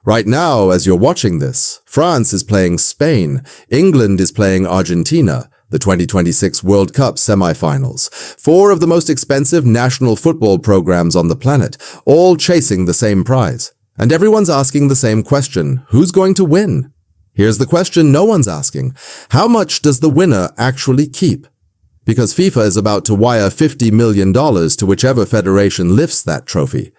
Right now, as you're watching this, France is playing Spain, England is playing Argentina, the 2026 World Cup semifinals. Four of the most expensive national football programs on the planet, all chasing the same prize. And everyone's asking the same question: who's going to win? Here's the question no one's asking: how much does the winner actually keep? Because FIFA is about to wire $50 million to whichever federation lifts that trophy.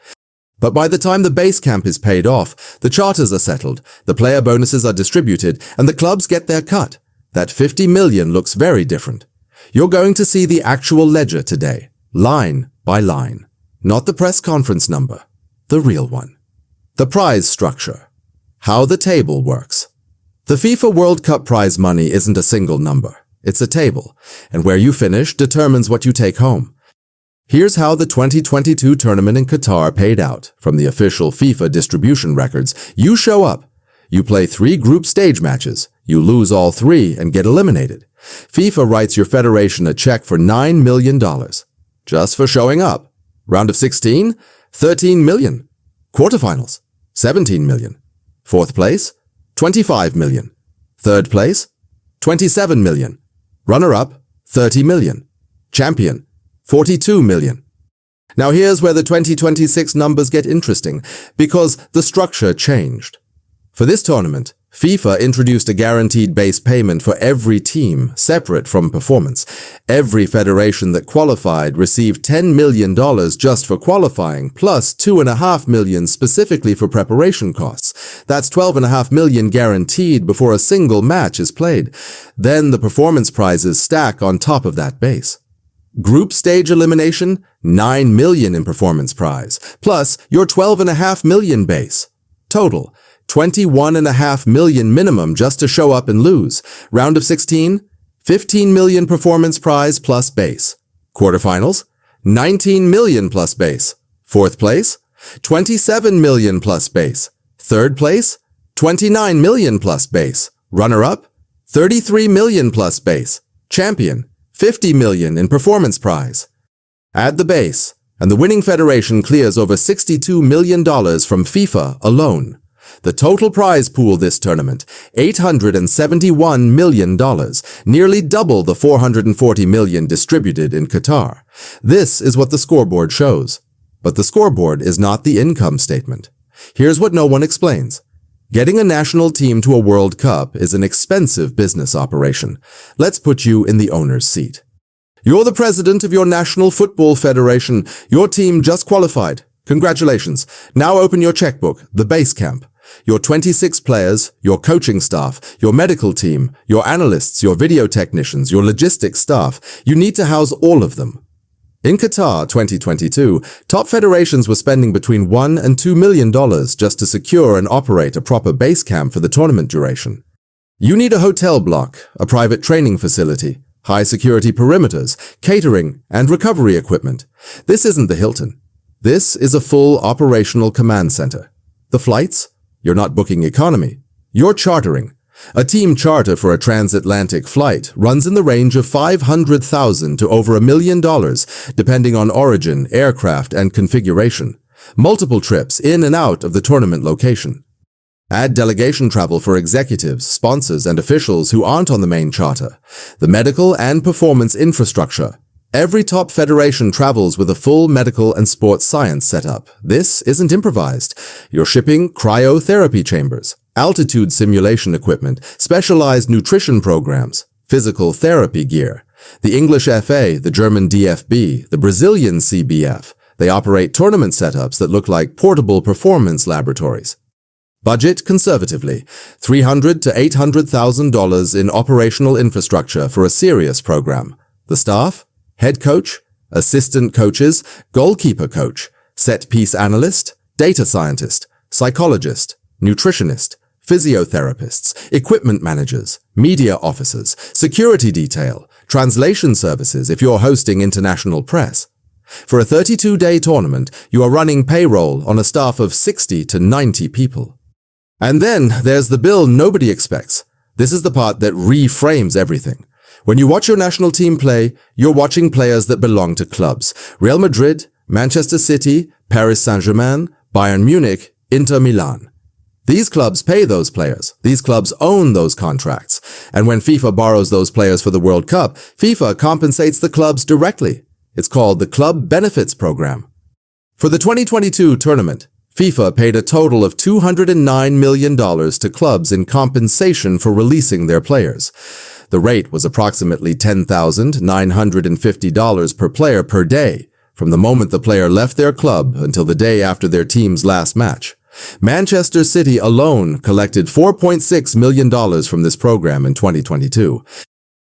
But by the time the base camp is paid off, the charters are settled, the player bonuses are distributed, and the clubs get their cut. That $50 million looks very different. You're going to see the actual ledger today, line by line. Not the press conference number, the real one. The prize structure. How the table works. The FIFA World Cup prize money isn't a single number. It's a table, and where you finish determines what you take home. Here's how the 2022 tournament in Qatar paid out from the official FIFA distribution records. You show up. You play 3 group stage matches. You lose all 3 and get eliminated. FIFA writes your federation a check for $9 million. Just for showing up. Round of 16, $13 million. Quarterfinals, $17 million. Fourth place, $25 million. Third place, $27 million. Runner-up, $30 million. Champion, $42 million. Now here's where the 2026 numbers get interesting, because the structure changed. For this tournament, FIFA introduced a guaranteed base payment for every team, separate from performance. Every federation that qualified received $10 million just for qualifying, plus $2.5 million specifically for preparation costs. That's $12.5 million guaranteed before a single match is played. Then the performance prizes stack on top of that base. Group stage elimination, $9 million in performance prize, plus your $12.5 million base. Total, $21.5 million minimum just to show up and lose. Round of 16, $15 million performance prize plus base. Quarterfinals, $19 million plus base. Fourth place, $27 million plus base. Third place, $29 million plus base. Runner-up, $33 million plus base. Champion, $50 million in performance prize. Add the base, and the winning federation clears over $62 million from FIFA alone. The total prize pool this tournament, $871 million, nearly double the $440 million distributed in Qatar. This is what the scoreboard shows. But the scoreboard is not the income statement. Here's what no one explains. Getting a national team to a World Cup is an expensive business operation. Let's put you in the owner's seat. You're the president of your National Football Federation. Your team just qualified. Congratulations. Now open your checkbook, the base camp. Your 26 players, your coaching staff, your medical team, your analysts, your video technicians, your logistics staff. You need to house all of them. In Qatar 2022, top federations were spending between $1 and $2 million just to secure and operate a proper base camp for the tournament duration. You need a hotel block, a private training facility, high security perimeters, catering, and recovery equipment. This isn't the Hilton. This is a full operational command center. The flights? You're not booking economy. You're chartering. A team charter for a transatlantic flight runs in the range of $500,000 to over $1 million, depending on origin, aircraft, and configuration. Multiple trips in and out of the tournament location. Add delegation travel for executives, sponsors, and officials who aren't on the main charter. The medical and performance infrastructure. Every top federation travels with a full medical and sports science setup. This isn't improvised. You're shipping cryotherapy chambers, altitude simulation equipment, specialized nutrition programs, physical therapy gear. The English FA, the German DFB, the Brazilian CBF. They operate tournament setups that look like portable performance laboratories. Budget conservatively, $300,000 to $800,000 in operational infrastructure for a serious program. The staff? Head coach, assistant coaches, goalkeeper coach, set-piece analyst, data scientist, psychologist, nutritionist, physiotherapists, equipment managers, media officers, security detail, translation services if you're hosting international press. For a 32-day tournament, you are running payroll on a staff of 60 to 90 people. And then there's the bill nobody expects. This is the part that reframes everything. When you watch your national team play, you're watching players that belong to clubs. Real Madrid, Manchester City, Paris Saint-Germain, Bayern Munich, Inter Milan. These clubs pay those players. These clubs own those contracts. And when FIFA borrows those players for the World Cup, FIFA compensates the clubs directly. It's called the Club Benefits Program. For the 2022 tournament, FIFA paid a total of $209 million to clubs in compensation for releasing their players. The rate was approximately $10,950 per player per day, from the moment the player left their club until the day after their team's last match. Manchester City alone collected $4.6 million from this program in 2022.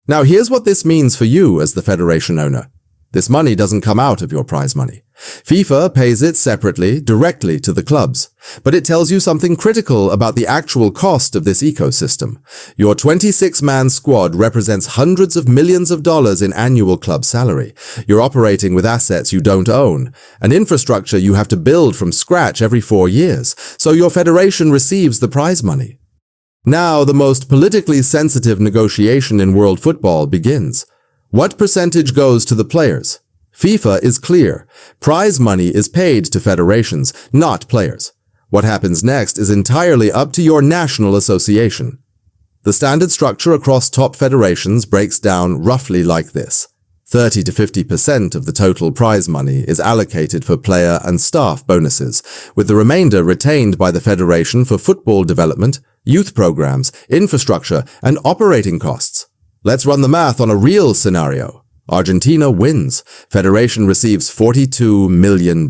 Now here's what this means for you as the federation owner. This money doesn't come out of your prize money. FIFA pays it separately, directly to the clubs. But it tells you something critical about the actual cost of this ecosystem. Your 26-man squad represents hundreds of millions of dollars in annual club salary. You're operating with assets you don't own, an infrastructure you have to build from scratch every 4 years, so your federation receives the prize money. Now, the most politically sensitive negotiation in world football begins. What percentage goes to the players? FIFA is clear. Prize money is paid to federations, not players. What happens next is entirely up to your national association. The standard structure across top federations breaks down roughly like this. 30 to 50% of the total prize money is allocated for player and staff bonuses, with the remainder retained by the federation for football development, youth programs, infrastructure, and operating costs. Let's run the math on a real scenario. Argentina wins. Federation receives $42 million.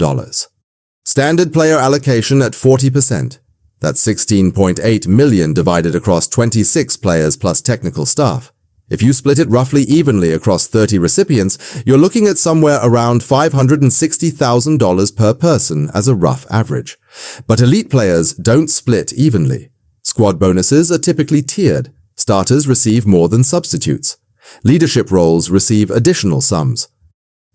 Standard player allocation at 40%. That's $16.8 million divided across 26 players plus technical staff. If you split it roughly evenly across 30 recipients, you're looking at somewhere around $560,000 per person as a rough average. But elite players don't split evenly. Squad bonuses are typically tiered. Starters receive more than substitutes. Leadership roles receive additional sums.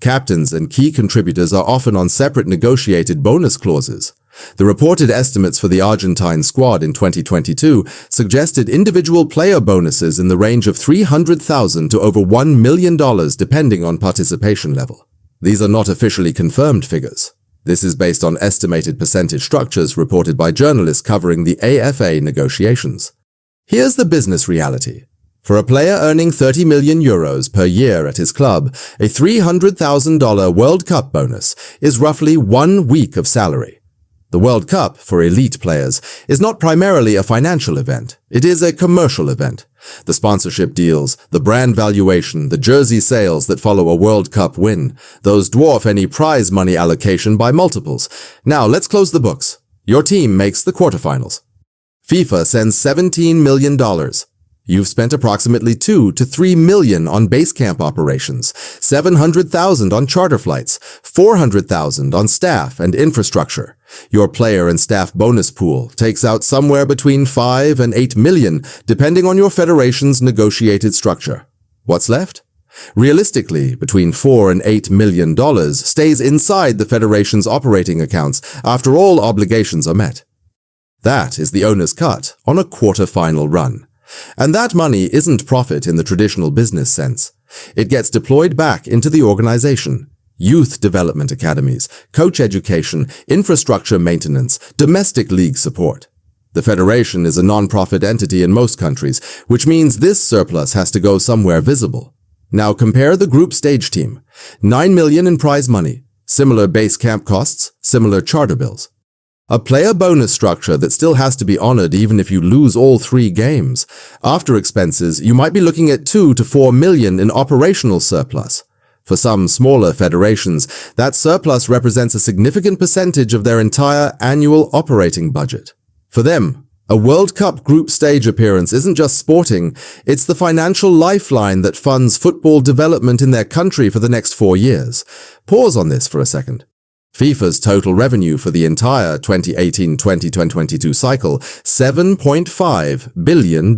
Captains and key contributors are often on separate negotiated bonus clauses. The reported estimates for the Argentine squad in 2022 suggested individual player bonuses in the range of $300,000 to over $1 million depending on participation level. These are not officially confirmed figures. This is based on estimated percentage structures reported by journalists covering the AFA negotiations. Here's the business reality. For a player earning 30 million euros per year at his club, a $300,000 World Cup bonus is roughly 1 week of salary. The World Cup, for elite players, is not primarily a financial event. It is a commercial event. The sponsorship deals, the brand valuation, the jersey sales that follow a World Cup win, those dwarf any prize money allocation by multiples. Now let's close the books. Your team makes the quarterfinals. FIFA sends $17 million. You've spent approximately $2 to $3 million on base camp operations, $700,000 on charter flights, $400,000 on staff and infrastructure. Your player and staff bonus pool takes out somewhere between $5 and $8 million, depending on your federation's negotiated structure. What's left? Realistically, between $4 and $8 million stays inside the federation's operating accounts after all obligations are met. That is the owner's cut on a quarter-final run. And that money isn't profit in the traditional business sense. It gets deployed back into the organization. Youth development academies, coach education, infrastructure maintenance, domestic league support. The federation is a non-profit entity in most countries, which means this surplus has to go somewhere visible. Now compare the group stage team. $9 million in prize money, similar base camp costs, similar charter bills. A player bonus structure that still has to be honored even if you lose all 3 games. After expenses, you might be looking at $2 to $4 million in operational surplus. For some smaller federations, that surplus represents a significant percentage of their entire annual operating budget. For them, a World Cup group stage appearance isn't just sporting, it's the financial lifeline that funds football development in their country for the next 4 years. Pause on this for a second. FIFA's total revenue for the entire 2018-2022 cycle, $7.5 billion.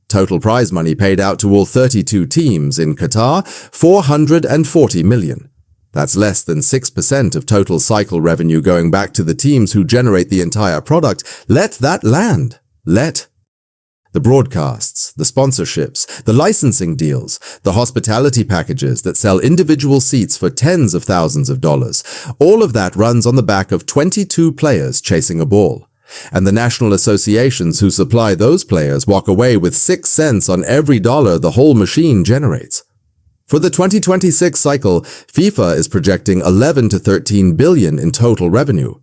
Total prize money paid out to all 32 teams in Qatar, $440 million. That's less than 6% of total cycle revenue going back to the teams who generate the entire product. Let that land. The broadcasts, the sponsorships, the licensing deals, the hospitality packages that sell individual seats for tens of thousands of dollars, all of that runs on the back of 22 players chasing a ball. And the national associations who supply those players walk away with 6 cents on every dollar the whole machine generates. For the 2026 cycle, FIFA is projecting 11 to 13 billion in total revenue.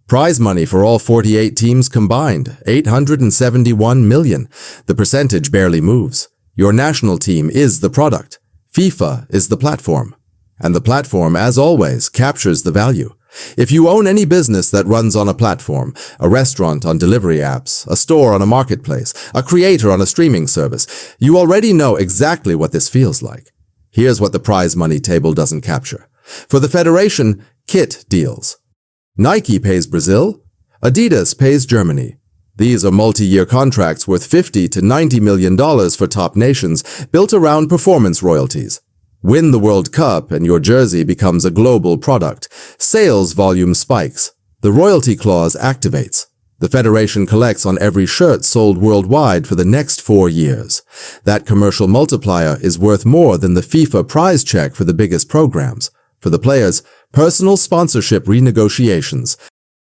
Prize money for all 48 teams combined, 871 million. The percentage barely moves. Your national team is the product. FIFA is the platform. And the platform, as always, captures the value. If you own any business that runs on a platform, a restaurant on delivery apps, a store on a marketplace, a creator on a streaming service, you already know exactly what this feels like. Here's what the prize money table doesn't capture. For the federation, kit deals. Nike pays Brazil. Adidas pays Germany. These are multi-year contracts worth $50 to $90 million for top nations, built around performance royalties. Win the World Cup and your jersey becomes a global product. Sales volume spikes. The royalty clause activates. The federation collects on every shirt sold worldwide for the next 4 years. That commercial multiplier is worth more than the FIFA prize check for the biggest programs. For the players, personal sponsorship renegotiations.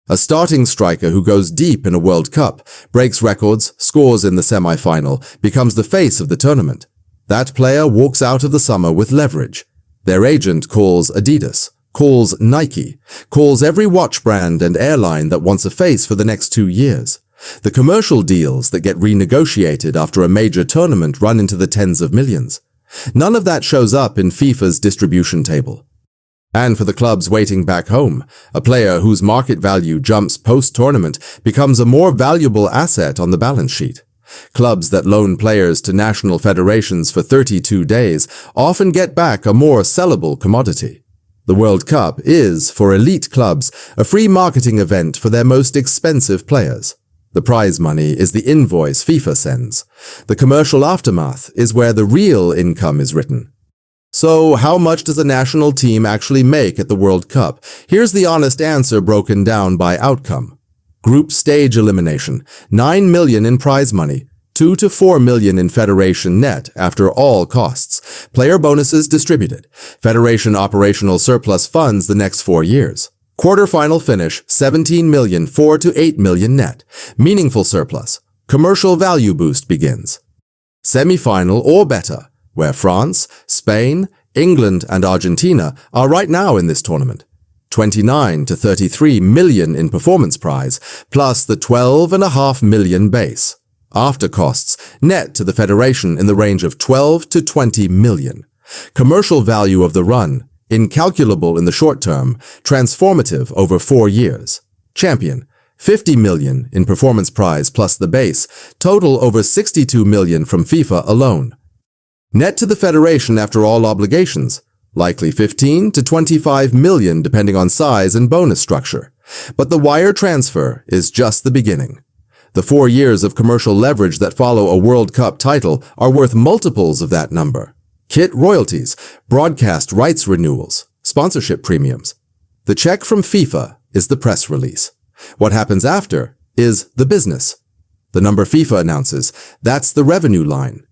A starting striker who goes deep in a World Cup, breaks records, scores in the semi-final, becomes the face of the tournament. That player walks out of the summer with leverage. Their agent calls Adidas, calls Nike, calls every watch brand and airline that wants a face for the next 2 years. The commercial deals that get renegotiated after a major tournament run into the tens of millions. None of that shows up in FIFA's distribution table. And for the clubs waiting back home, a player whose market value jumps post-tournament becomes a more valuable asset on the balance sheet. Clubs that loan players to national federations for 32 days often get back a more sellable commodity. The World Cup is, for elite clubs, a free marketing event for their most expensive players. The prize money is the invoice FIFA sends. The commercial aftermath is where the real income is written. So, how much does a national team actually make at the World Cup? Here's the honest answer broken down by outcome. Group stage elimination, 9 million in prize money, 2 to 4 million in federation net after all costs, player bonuses distributed, federation operational surplus funds the next 4 years. Quarterfinal finish, 17 million, 4 to 8 million net, meaningful surplus, commercial value boost begins. Semi-final or better, where France, Spain, England, and Argentina are right now in this tournament. 29 to 33 million in performance prize, plus the 12.5 million base. After costs, net to the federation in the range of 12 to 20 million. Commercial value of the run, incalculable in the short term, transformative over 4 years. Champion, 50 million in performance prize plus the base, total over 62 million from FIFA alone. Net to the federation after all obligations, likely 15 to 25 million depending on size and bonus structure. But the wire transfer is just the beginning. The 4 years of commercial leverage that follow a World Cup title are worth multiples of that number. Kit royalties, broadcast rights renewals, sponsorship premiums. The check from FIFA is the press release. What happens after is the business. The number FIFA announces, that's the revenue line.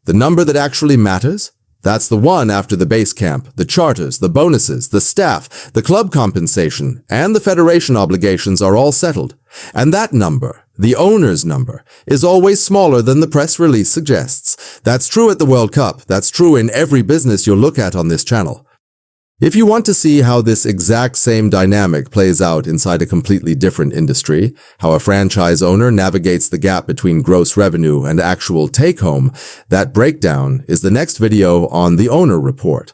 The number that actually matters? That's the one after the base camp, the charters, the bonuses, the staff, the club compensation, and the federation obligations are all settled. And that number, the owner's number, is always smaller than the press release suggests. That's true at the World Cup. That's true in every business you'll look at on this channel. If you want to see how this exact same dynamic plays out inside a completely different industry, how a franchise owner navigates the gap between gross revenue and actual take-home, that breakdown is the next video on the Owner Report.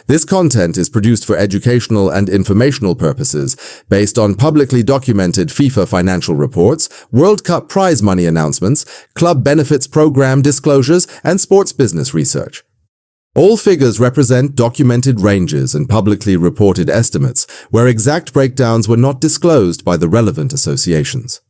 This content is produced for educational and informational purposes, based on publicly documented FIFA financial reports, World Cup prize money announcements, club benefits program disclosures, and sports business research. All figures represent documented ranges and publicly reported estimates, where exact breakdowns were not disclosed by the relevant associations.